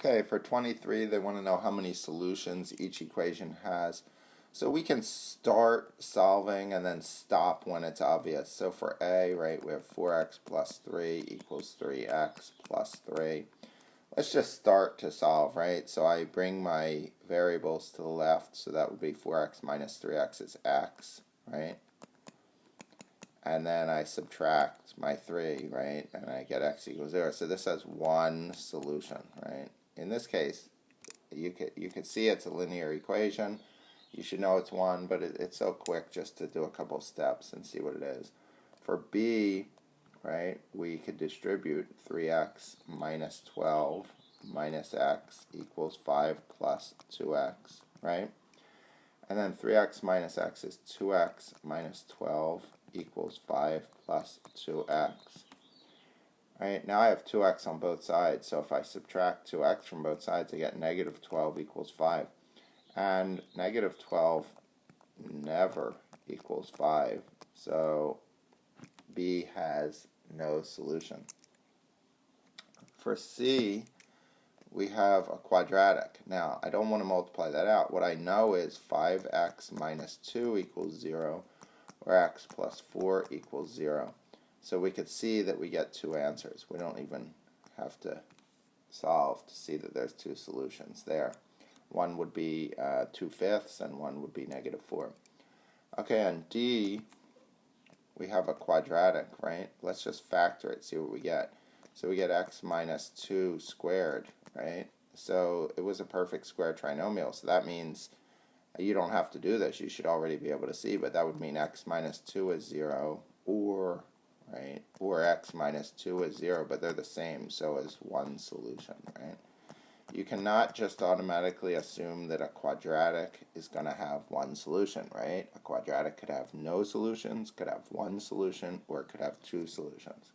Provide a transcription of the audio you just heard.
Okay, for 23, they want to know how many solutions each equation has. So we can start solving and then stop when it's obvious. So for A, right, we have 4x plus 3 equals 3x plus 3. Let's just start to solve, right? So I bring my variables to the left, so that would be 4x minus 3x is x, right? And then I subtract my 3, right? And I get x equals 0. So this has one solution, right? In this case, you could see it's a linear equation. You should know it's 1, but it's so quick just to do a couple steps and see what it is. For B, right, we could distribute 3x minus 12 minus x equals 5 plus 2x, right? And then 3x minus x is 2x minus 12 equals 5 plus 2x. Right, now I have 2x on both sides, so if I subtract 2x from both sides, I get negative 12 equals 5. And negative 12 never equals 5, so B has no solution. For C, we have a quadratic. Now, I don't want to multiply that out. What I know is 5x minus 2 equals 0, or x plus 4 equals 0. So we could see that we get two answers. We don't even have to solve to see that there's two solutions there. One would be 2/5 and one would be negative 4. Okay, on D, we have a quadratic, right? Let's just factor it, see what we get. So we get x minus 2 squared, right? So it was a perfect square trinomial, so that means you don't have to do this. You should already be able to see, but that would mean x minus 2 is 0, or x minus 2 is 0, but they're the same, so is one solution, right? You cannot just automatically assume that a quadratic is going to have one solution, right? A quadratic could have no solutions, could have one solution, or it could have two solutions.